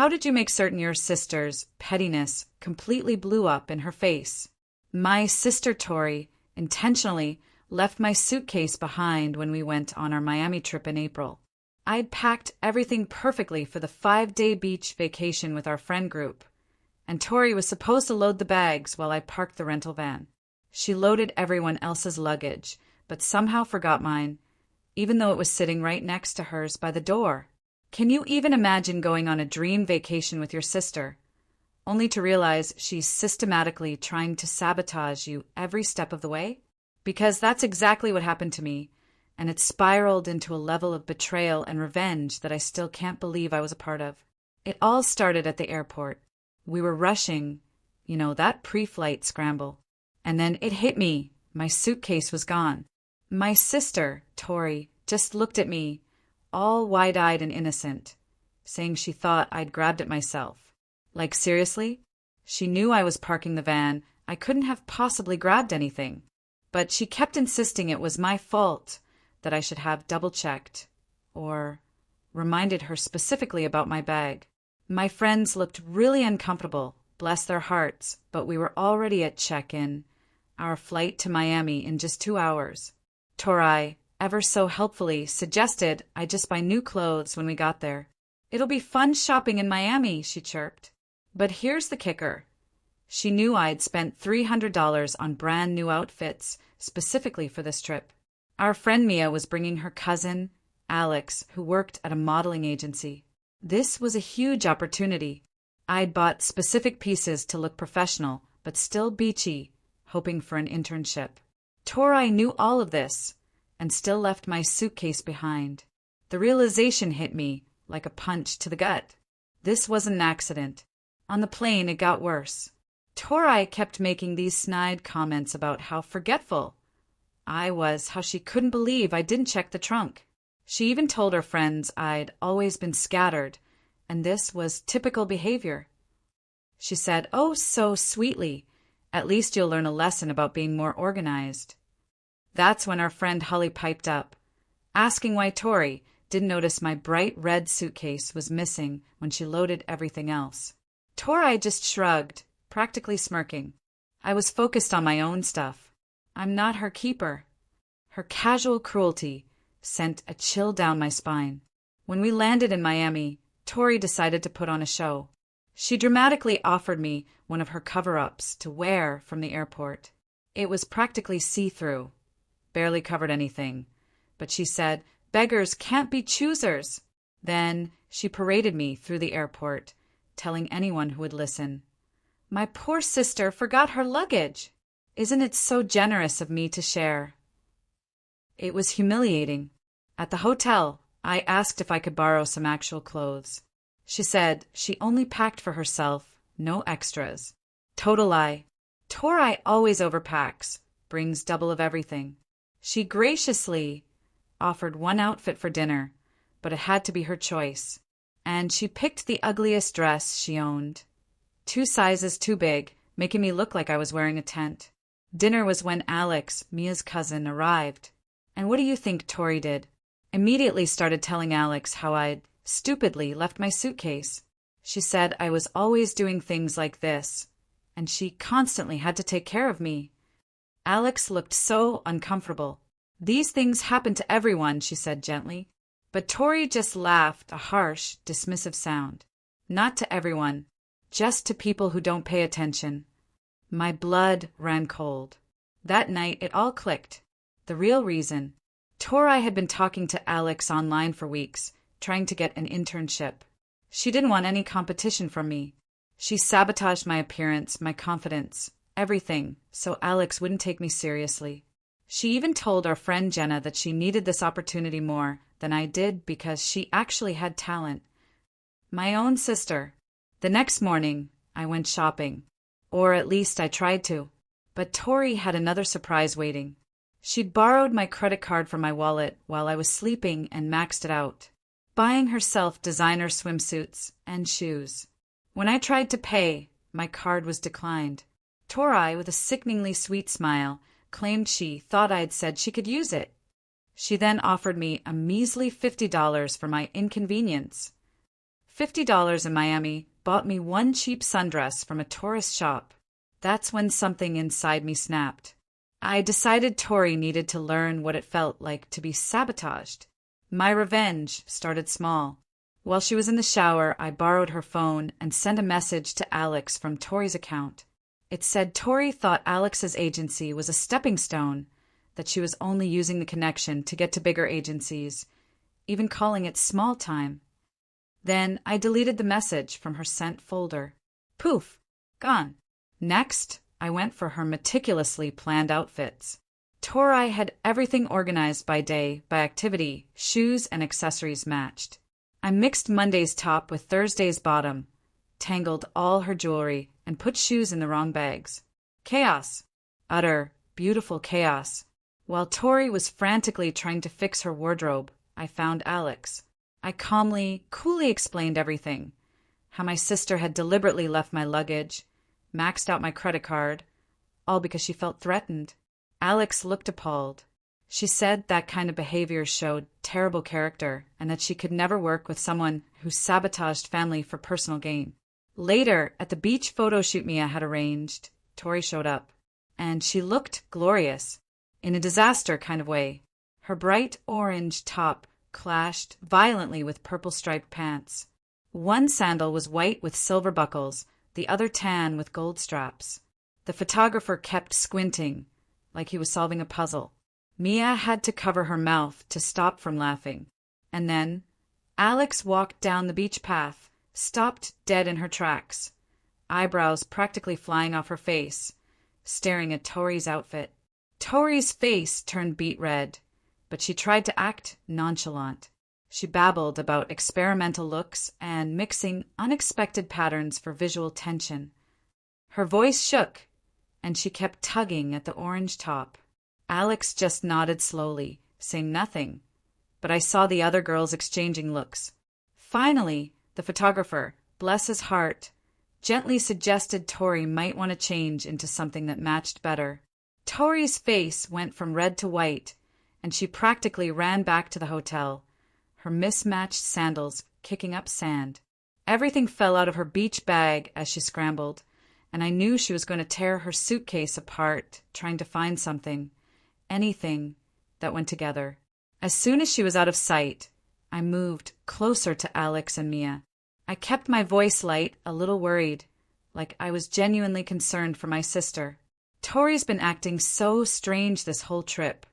How did you make certain your sister's pettiness completely blew up in her face? My sister Tori intentionally left my suitcase behind when we went on our Miami trip in April. I'd packed everything perfectly for the 5-day beach vacation with our friend group, and Tori was supposed to load the bags while I parked the rental van. She loaded everyone else's luggage, but somehow forgot mine, even though it was sitting right next to hers by the door. Can you even imagine going on a dream vacation with your sister, only to realize she's systematically trying to sabotage you every step of the way? Because that's exactly what happened to me, and it spiraled into a level of betrayal and revenge that I still can't believe I was a part of. It all started at the airport. We were rushing, that pre-flight scramble. And then it hit me. My suitcase was gone. My sister, Tori, just looked at me, all wide-eyed and innocent, saying she thought I'd grabbed it myself. Like, seriously? She knew I was parking the van. I couldn't have possibly grabbed anything. But she kept insisting it was my fault, that I should have double-checked, or reminded her specifically about my bag. My friends looked really uncomfortable, bless their hearts, but we were already at check-in, our flight to Miami in just 2 hours. Tori, ever so helpfully, suggested I just buy new clothes when we got there. It'll be fun shopping in Miami, she chirped. But here's the kicker. She knew I'd spent $300 on brand new outfits specifically for this trip. Our friend Mia was bringing her cousin, Alex, who worked at a modeling agency. This was a huge opportunity. I'd bought specific pieces to look professional, but still beachy, hoping for an internship. Tori knew all of this, and still left my suitcase behind. The realization hit me like a punch to the gut. This wasn't an accident. On the plane, it got worse. Tori kept making these snide comments about how forgetful I was, how she couldn't believe I didn't check the trunk. She even told her friends I'd always been scattered, and this was typical behavior. She said, "Oh, so sweetly, at least you'll learn a lesson about being more organized." That's when our friend Holly piped up, asking why Tori didn't notice my bright red suitcase was missing when she loaded everything else. Tori just shrugged, practically smirking. I was focused on my own stuff. I'm not her keeper. Her casual cruelty sent a chill down my spine. When we landed in Miami, Tori decided to put on a show. She dramatically offered me one of her cover-ups to wear from the airport. It was practically see-through, barely covered anything, but she said, "Beggars can't be choosers." Then she paraded me through the airport, telling anyone who would listen, "My poor sister forgot her luggage. Isn't it so generous of me to share?" It was humiliating. At the hotel, I asked if I could borrow some actual clothes. She said she only packed for herself, no extras. Total lie. Tori always overpacks, brings double of everything. She graciously offered one outfit for dinner, but it had to be her choice. And she picked the ugliest dress she owned. 2 sizes too big, making me look like I was wearing a tent. Dinner was when Alex, Mia's cousin, arrived. And what do you think Tori did? Immediately started telling Alex how I'd stupidly left my suitcase. She said I was always doing things like this, and she constantly had to take care of me. Alex looked so uncomfortable. "These things happen to everyone," she said gently. But Tori just laughed, a harsh, dismissive sound. "Not to everyone, just to people who don't pay attention." My blood ran cold. That night it all clicked. The real reason. Tori had been talking to Alex online for weeks, trying to get an internship. She didn't want any competition from me. She sabotaged my appearance, my confidence, everything, so Alex wouldn't take me seriously. She even told our friend Jenna that she needed this opportunity more than I did because she actually had talent. My own sister. The next morning, I went shopping. Or at least I tried to. But Tori had another surprise waiting. She'd borrowed my credit card from my wallet while I was sleeping and maxed it out, buying herself designer swimsuits and shoes. When I tried to pay, my card was declined. Tori, with a sickeningly sweet smile, claimed she thought I'd said she could use it. She then offered me a measly $50 for my inconvenience. $50 in Miami bought me one cheap sundress from a tourist shop. That's when something inside me snapped. I decided Tori needed to learn what it felt like to be sabotaged. My revenge started small. While she was in the shower, I borrowed her phone and sent a message to Alex from Tori's account. It said Tori thought Alex's agency was a stepping stone, that she was only using the connection to get to bigger agencies, even calling it small time. Then I deleted the message from her sent folder. Poof! Gone. Next, I went for her meticulously planned outfits. Tori had everything organized by day, by activity, shoes and accessories matched. I mixed Monday's top with Thursday's bottom, tangled all her jewelry, and put shoes in the wrong bags. Chaos. Utter, beautiful chaos. While Tori was frantically trying to fix her wardrobe, I found Alex. I calmly, coolly explained everything. How my sister had deliberately left my luggage, maxed out my credit card, all because she felt threatened. Alex looked appalled. She said that kind of behavior showed terrible character and that she could never work with someone who sabotaged family for personal gain. Later, at the beach photo shoot Mia had arranged, Tori showed up, and she looked glorious, in a disaster kind of way. Her bright orange top clashed violently with purple striped pants. One sandal was white with silver buckles, the other tan with gold straps. The photographer kept squinting, like he was solving a puzzle. Mia had to cover her mouth to stop from laughing. And then Alex walked down the beach path, stopped dead in her tracks, eyebrows practically flying off her face, staring at Tori's outfit. Tori's face turned beet red, but she tried to act nonchalant. She babbled about experimental looks and mixing unexpected patterns for visual tension. Her voice shook, and she kept tugging at the orange top. Alex just nodded slowly, saying nothing, but I saw the other girls exchanging looks. Finally, the photographer, bless his heart, gently suggested Tori might want to change into something that matched better. Tori's face went from red to white, and she practically ran back to the hotel, her mismatched sandals kicking up sand. Everything fell out of her beach bag as she scrambled, and I knew she was going to tear her suitcase apart, trying to find something, anything that went together. As soon as she was out of sight, I moved closer to Alex and Mia. I kept my voice light, a little worried, like I was genuinely concerned for my sister. Tori's been acting so strange this whole trip,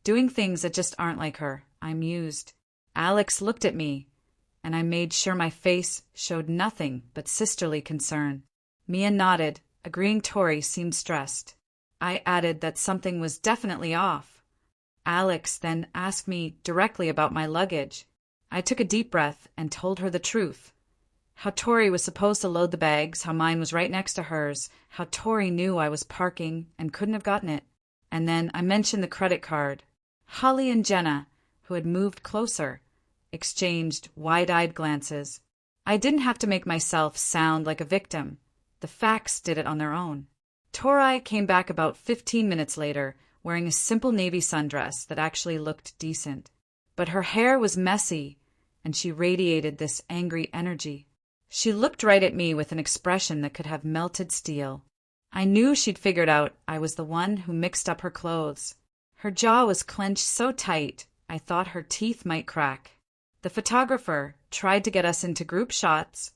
doing things that just aren't like her, I mused. Alex looked at me, and I made sure my face showed nothing but sisterly concern. Mia nodded, agreeing Tori seemed stressed. I added that something was definitely off. Alex then asked me directly about my luggage. I took a deep breath and told her the truth. How Tori was supposed to load the bags, how mine was right next to hers, how Tori knew I was parking and couldn't have gotten it. And then I mentioned the credit card. Holly and Jenna, who had moved closer, exchanged wide-eyed glances. I didn't have to make myself sound like a victim. The facts did it on their own. Tori came back about 15 minutes later, wearing a simple navy sundress that actually looked decent. But her hair was messy, and she radiated this angry energy. She looked right at me with an expression that could have melted steel. I knew she'd figured out I was the one who mixed up her clothes. Her jaw was clenched so tight, I thought her teeth might crack. The photographer tried to get us into group shots,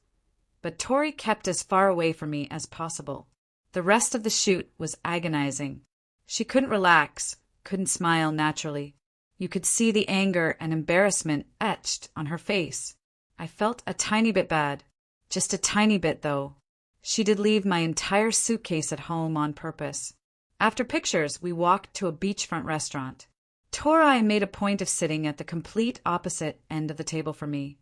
but Tori kept as far away from me as possible. The rest of the shoot was agonizing. She couldn't relax, couldn't smile naturally. You could see the anger and embarrassment etched on her face. I felt a tiny bit bad. Just a tiny bit, though. She did leave my entire suitcase at home on purpose. After pictures, we walked to a beachfront restaurant. Tori made a point of sitting at the complete opposite end of the table from me,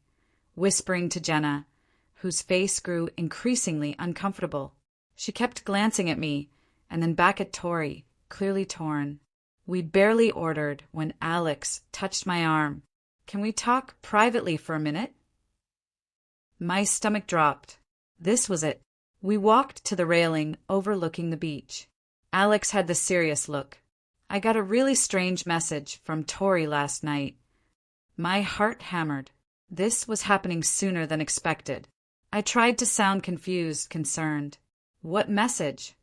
whispering to Jenna, whose face grew increasingly uncomfortable. She kept glancing at me, and then back at Tori, clearly torn. We'd barely ordered when Alex touched my arm. "Can we talk privately for a minute?" My stomach dropped. This was it. We walked to the railing overlooking the beach. Alex had the serious look. "I got a really strange message from Tori last night." My heart hammered. This was happening sooner than expected. I tried to sound confused, concerned. What message?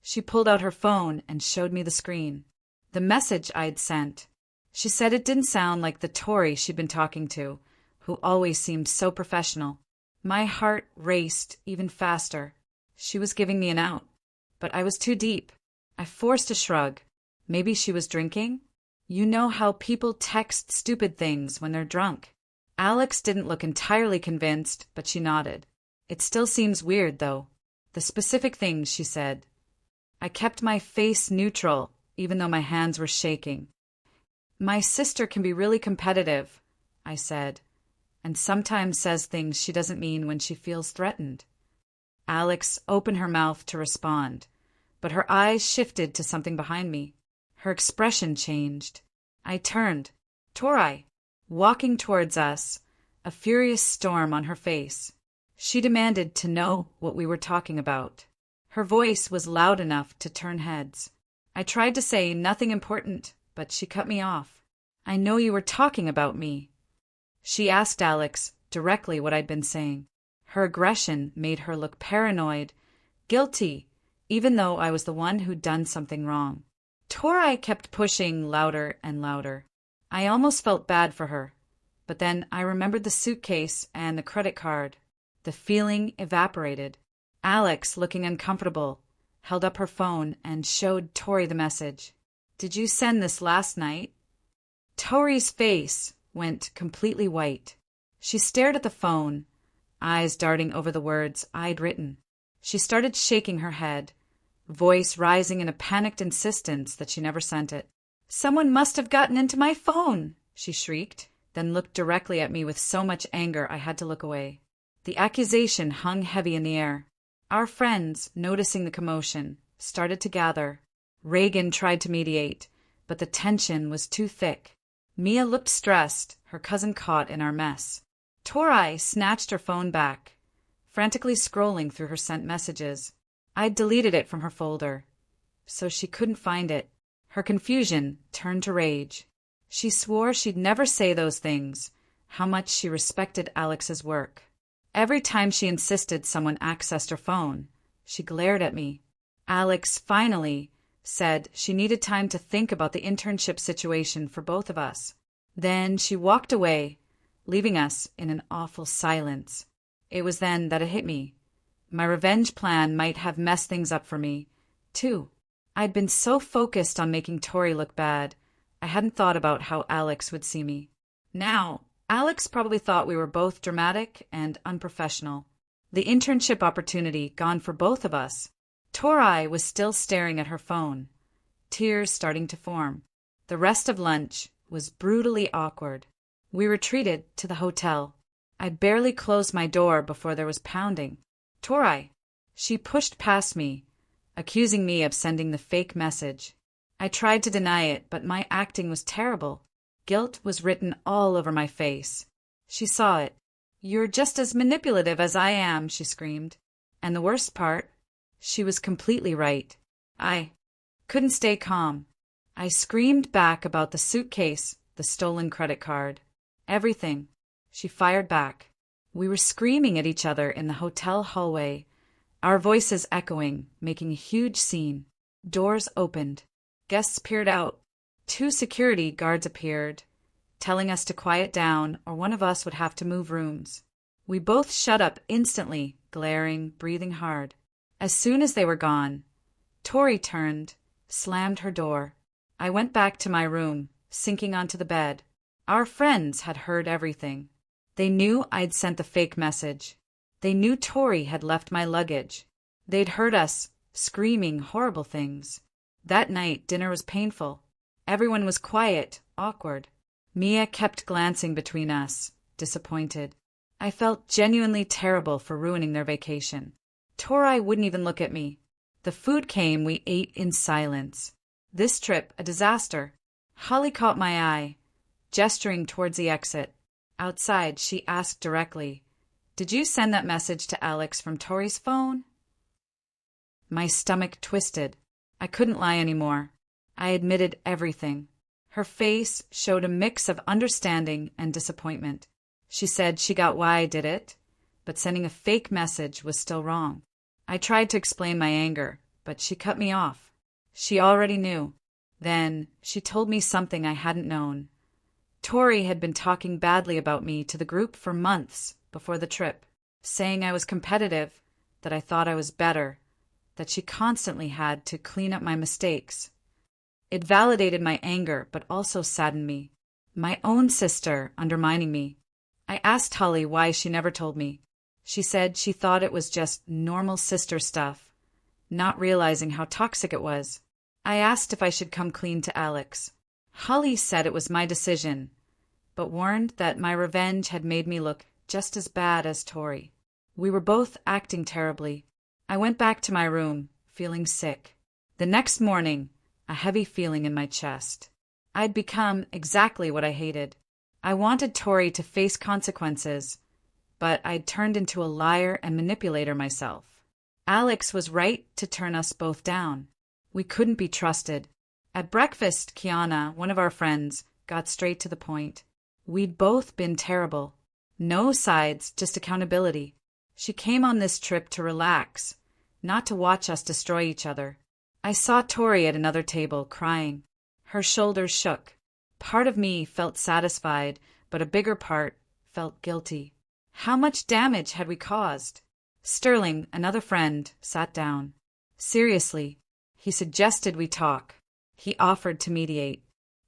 She pulled out her phone and showed me the screen. The message I'd sent. She said it didn't sound like the Tori she'd been talking to, who always seemed so professional. My heart raced even faster. She was giving me an out. But I was too deep. I forced a shrug. Maybe she was drinking? You know how people text stupid things when they're drunk. Alex didn't look entirely convinced, but she nodded. It still seems weird, though. The specific things she said. I kept my face neutral, even though my hands were shaking. My sister can be really competitive, I said, and sometimes says things she doesn't mean when she feels threatened. Alex opened her mouth to respond, but her eyes shifted to something behind me. Her expression changed. I turned. Tori, walking towards us, a furious storm on her face. She demanded to know what we were talking about. Her voice was loud enough to turn heads. I tried to say nothing important, but she cut me off. I know you were talking about me. She asked Alex directly what I'd been saying. Her aggression made her look paranoid, guilty, even though I was the one who'd done something wrong. Tori kept pushing louder and louder. I almost felt bad for her, but then I remembered the suitcase and the credit card. The feeling evaporated. Alex, looking uncomfortable, held up her phone and showed Tori the message. Did you send this last night? Tori's face went completely white. She stared at the phone, eyes darting over the words I'd written. She started shaking her head, voice rising in a panicked insistence that she never sent it. Someone must have gotten into my phone, she shrieked, then looked directly at me with so much anger I had to look away. The accusation hung heavy in the air. Our friends, noticing the commotion, started to gather. Reagan tried to mediate, but the tension was too thick. Mia looked stressed, her cousin caught in our mess. Tori snatched her phone back, frantically scrolling through her sent messages. I'd deleted it from her folder, so she couldn't find it. Her confusion turned to rage. She swore she'd never say those things, how much she respected Alex's work. Every time she insisted someone accessed her phone, she glared at me. Alex finally said she needed time to think about the internship situation for both of us. Then she walked away, leaving us in an awful silence. It was then that it hit me. My revenge plan might have messed things up for me, too. I'd been so focused on making Tori look bad, I hadn't thought about how Alex would see me. Now, Alex probably thought we were both dramatic and unprofessional. The internship opportunity gone for both of us. Tori was still staring at her phone, tears starting to form. The rest of lunch was brutally awkward. We retreated to the hotel. I barely closed my door before there was pounding. Tori. She pushed past me, accusing me of sending the fake message. I tried to deny it, but my acting was terrible. Guilt was written all over my face. She saw it. You're just as manipulative as I am, she screamed. And the worst part, she was completely right. I couldn't stay calm. I screamed back about the suitcase, the stolen credit card, everything. She fired back. We were screaming at each other in the hotel hallway, our voices echoing, making a huge scene. Doors opened. Guests peered out. 2 security guards appeared, telling us to quiet down or one of us would have to move rooms. We both shut up instantly, glaring, breathing hard. As soon as they were gone, Tori turned, slammed her door. I went back to my room, sinking onto the bed. Our friends had heard everything. They knew I'd sent the fake message. They knew Tori had left my luggage. They'd heard us screaming horrible things. That night, dinner was painful. Everyone was quiet, awkward. Mia kept glancing between us, disappointed. I felt genuinely terrible for ruining their vacation. Tori wouldn't even look at me. The food came, we ate in silence. This trip, a disaster. Holly caught my eye, gesturing towards the exit. Outside, she asked directly, "Did you send that message to Alex from Tori's phone?" My stomach twisted. I couldn't lie anymore. I admitted everything. Her face showed a mix of understanding and disappointment. She said she got why I did it, but sending a fake message was still wrong. I tried to explain my anger, but she cut me off. She already knew. Then she told me something I hadn't known. Tori had been talking badly about me to the group for months before the trip, saying I was competitive, that I thought I was better, that she constantly had to clean up my mistakes. It validated my anger, but also saddened me. My own sister undermining me. I asked Holly why she never told me. She said she thought it was just normal sister stuff, not realizing how toxic it was. I asked if I should come clean to Alex. Holly said it was my decision, but warned that my revenge had made me look just as bad as Tori. We were both acting terribly. I went back to my room, feeling sick. The next morning, a heavy feeling in my chest. I'd become exactly what I hated. I wanted Tori to face consequences, but I'd turned into a liar and manipulator myself. Alex was right to turn us both down. We couldn't be trusted. At breakfast, Kiana, one of our friends, got straight to the point. We'd both been terrible. No sides, just accountability. She came on this trip to relax, not to watch us destroy each other. I saw Tori at another table, crying. Her shoulders shook. Part of me felt satisfied, but a bigger part felt guilty. How much damage had we caused? Sterling, another friend, sat down. Seriously, he suggested we talk. He offered to mediate.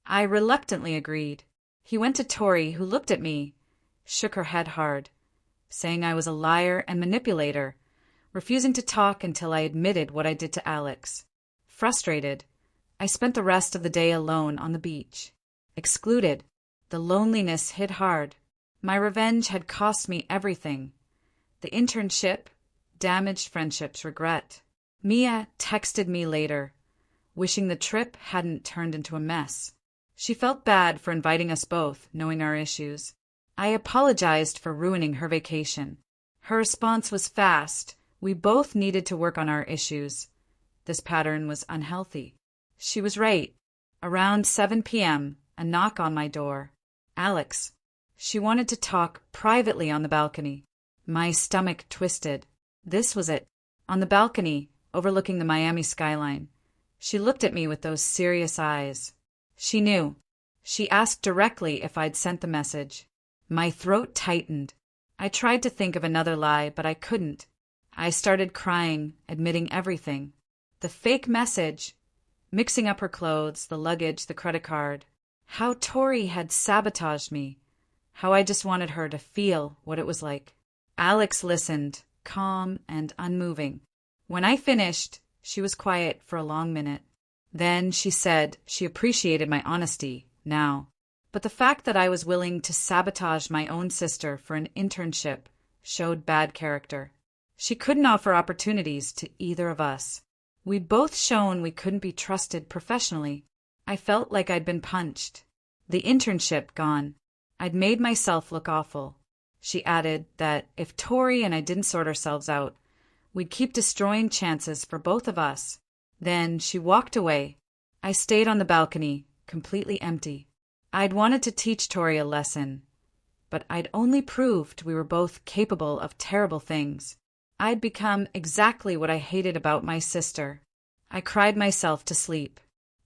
I reluctantly agreed. He went to Tori, who looked at me, shook her head hard, saying I was a liar and manipulator, refusing to talk until I admitted what I did to Alex. Frustrated, I spent the rest of the day alone on the beach. Excluded, the loneliness hit hard. My revenge had cost me everything. The internship, damaged friendships, regret. Mia texted me later, wishing the trip hadn't turned into a mess. She felt bad for inviting us both, knowing our issues. I apologized for ruining her vacation. Her response was fast. We both needed to work on our issues. This pattern was unhealthy. She was right. Around 7 p.m., a knock on my door. Alex. She wanted to talk privately on the balcony. My stomach twisted. This was it. On the balcony, overlooking the Miami skyline. She looked at me with those serious eyes. She knew. She asked directly if I'd sent the message. My throat tightened. I tried to think of another lie, but I couldn't. I started crying, admitting everything. The fake message, mixing up her clothes, the luggage, the credit card. How Tori had sabotaged me. How I just wanted her to feel what it was like. Alex listened, calm and unmoving. When I finished, she was quiet for a long minute. Then she said she appreciated my honesty now, but the fact that I was willing to sabotage my own sister for an internship showed bad character. She couldn't offer opportunities to either of us. We'd both shown we couldn't be trusted professionally. I felt like I'd been punched. The internship gone. I'd made myself look awful. She added that if Tori and I didn't sort ourselves out, we'd keep destroying chances for both of us. Then she walked away. I stayed on the balcony, completely empty. I'd wanted to teach Tori a lesson, but I'd only proved we were both capable of terrible things. I'd become exactly what I hated about my sister. I cried myself to sleep.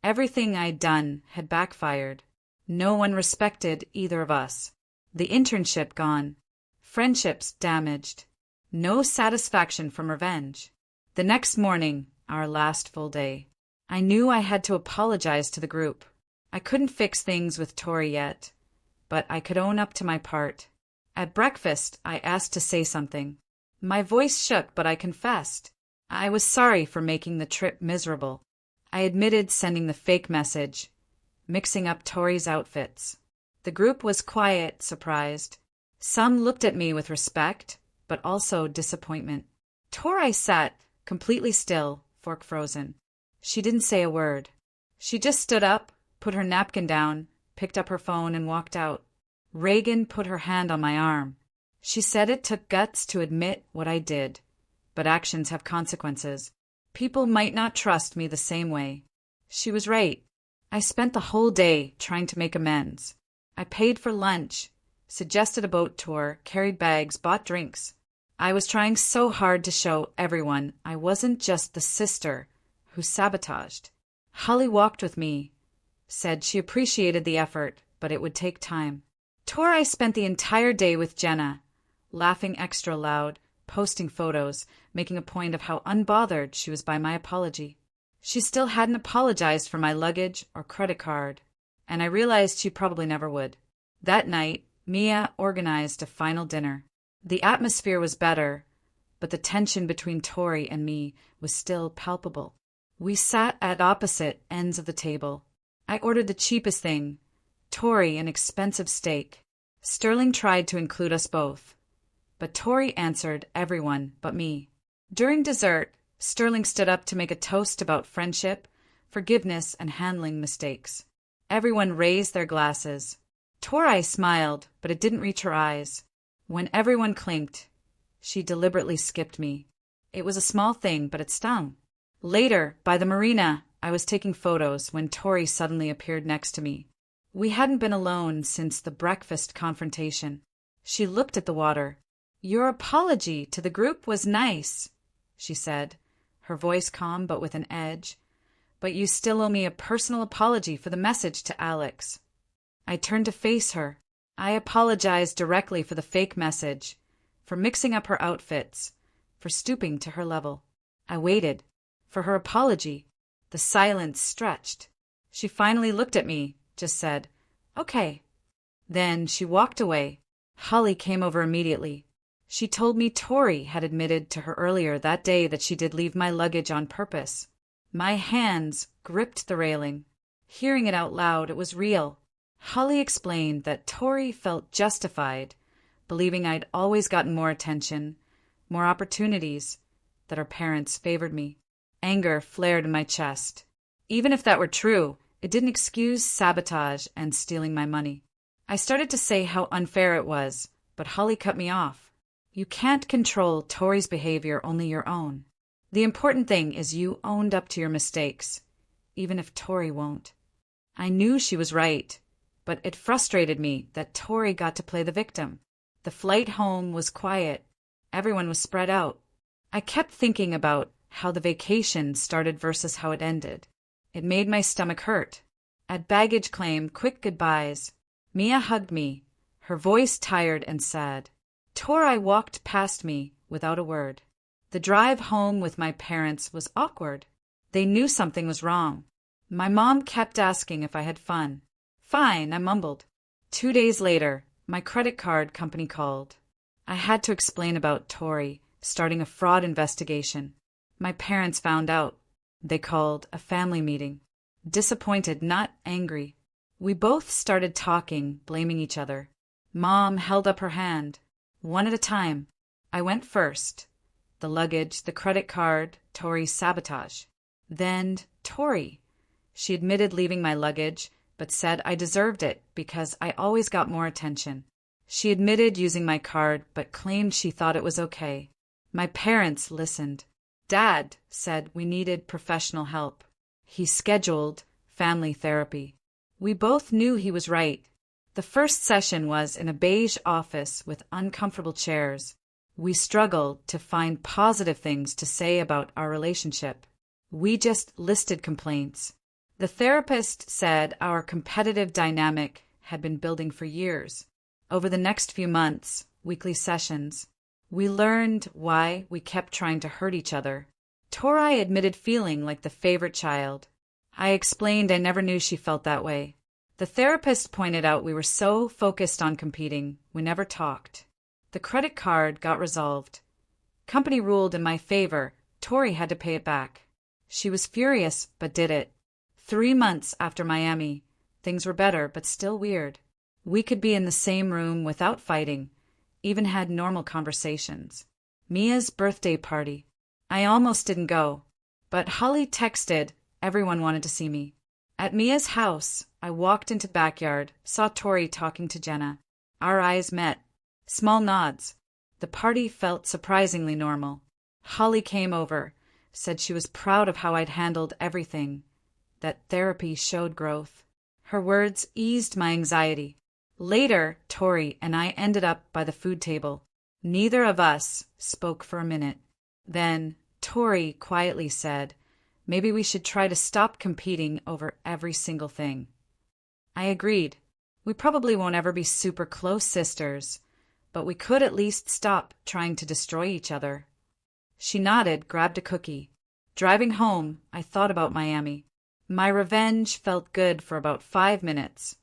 Everything I'd done had backfired. No one respected either of us. The internship gone. Friendships damaged. No satisfaction from revenge. The next morning, our last full day, I knew I had to apologize to the group. I couldn't fix things with Tori yet, but I could own up to my part. At breakfast, I asked to say something. My voice shook, but I confessed. I was sorry for making the trip miserable. I admitted sending the fake message, mixing up Tori's outfits. The group was quiet, surprised. Some looked at me with respect, but also disappointment. Tori sat completely still, fork frozen. She didn't say a word. She just stood up, put her napkin down, picked up her phone, and walked out. Reagan put her hand on my arm. She said it took guts to admit what I did, but actions have consequences. People might not trust me the same way. She was right. I spent the whole day trying to make amends. I paid for lunch, suggested a boat tour, carried bags, bought drinks. I was trying so hard to show everyone I wasn't just the sister who sabotaged. Holly walked with me, said she appreciated the effort, but it would take time. Tori spent the entire day with Jenna, laughing extra loud, posting photos, making a point of how unbothered she was by my apology. She still hadn't apologized for my luggage or credit card, and I realized she probably never would. That night, Mia organized a final dinner. The atmosphere was better, but the tension between Tori and me was still palpable. We sat at opposite ends of the table. I ordered the cheapest thing, Tori an expensive steak. Sterling tried to include us both, but Tori answered everyone but me. During dessert, Sterling stood up to make a toast about friendship, forgiveness, and handling mistakes. Everyone raised their glasses. Tori smiled, but it didn't reach her eyes. When everyone clinked, she deliberately skipped me. It was a small thing, but it stung. Later, by the marina, I was taking photos when Tori suddenly appeared next to me. We hadn't been alone since the breakfast confrontation. She looked at the water. "Your apology to the group was nice," she said, her voice calm but with an edge. "But you still owe me a personal apology for the message to Alex." I turned to face her. I apologized directly for the fake message, for mixing up her outfits, for stooping to her level. I waited for her apology. The silence stretched. She finally looked at me, just said, "Okay." Then she walked away. Holly came over immediately. She told me Tori had admitted to her earlier that day that she did leave my luggage on purpose. My hands gripped the railing. Hearing it out loud, it was real. Holly explained that Tori felt justified, believing I'd always gotten more attention, more opportunities, that her parents favored me. Anger flared in my chest. Even if that were true, it didn't excuse sabotage and stealing my money. I started to say how unfair it was, but Holly cut me off. "You can't control Tori's behavior, only your own. The important thing is you owned up to your mistakes, even if Tori won't." I knew she was right, but it frustrated me that Tori got to play the victim. The flight home was quiet. Everyone was spread out. I kept thinking about how the vacation started versus how it ended. It made my stomach hurt. At baggage claim, quick goodbyes. Mia hugged me, her voice tired and sad. Tori walked past me without a word. The drive home with my parents was awkward. They knew something was wrong. My mom kept asking if I had fun. "Fine," I mumbled. 2 days later, my credit card company called. I had to explain about Tori starting a fraud investigation. My parents found out. They called a family meeting. Disappointed, not angry. We both started talking, blaming each other. Mom held up her hand. One at a time. I went first. The luggage, the credit card, Tori's sabotage. Then Tori. She admitted leaving my luggage, but said I deserved it because I always got more attention. She admitted using my card, but claimed she thought it was okay. My parents listened. Dad said we needed professional help. He scheduled family therapy. We both knew he was right. The first session was in a beige office with uncomfortable chairs. We struggled to find positive things to say about our relationship. We just listed complaints. The therapist said our competitive dynamic had been building for years. Over the next few months, weekly sessions, we learned why we kept trying to hurt each other. Tori admitted feeling like the favorite child. I explained I never knew she felt that way. The therapist pointed out we were so focused on competing, we never talked. The credit card got resolved. Company ruled in my favor. Tori had to pay it back. She was furious, but did it. 3 months after Miami, things were better, but still weird. We could be in the same room without fighting, even had normal conversations. Mia's birthday party. I almost didn't go, but Holly texted everyone wanted to see me. At Mia's house, I walked into the backyard, saw Tori talking to Jenna. Our eyes met. Small nods. The party felt surprisingly normal. Holly came over, said she was proud of how I'd handled everything, that therapy showed growth. Her words eased my anxiety. Later, Tori and I ended up by the food table. Neither of us spoke for a minute. Then Tori quietly said, "Maybe we should try to stop competing over every single thing." I agreed. We probably won't ever be super close sisters, but we could at least stop trying to destroy each other. She nodded, grabbed a cookie. Driving home, I thought about Miami. My revenge felt good for about 5 minutes.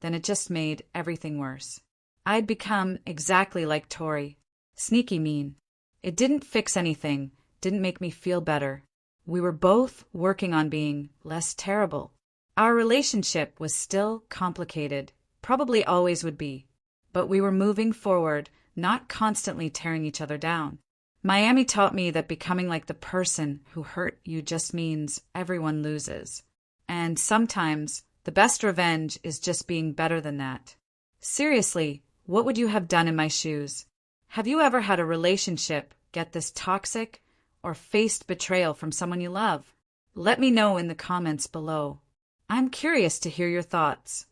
Then it just made everything worse. I'd become exactly like Tori. Sneaky mean. It didn't fix anything, didn't make me feel better. We were both working on being less terrible. Our relationship was still complicated, probably always would be. But we were moving forward, not constantly tearing each other down. Miami taught me that becoming like the person who hurt you just means everyone loses. And sometimes the best revenge is just being better than that. Seriously, what would you have done in my shoes? Have you ever had a relationship get this toxic or faced betrayal from someone you love? Let me know in the comments below. I'm curious to hear your thoughts.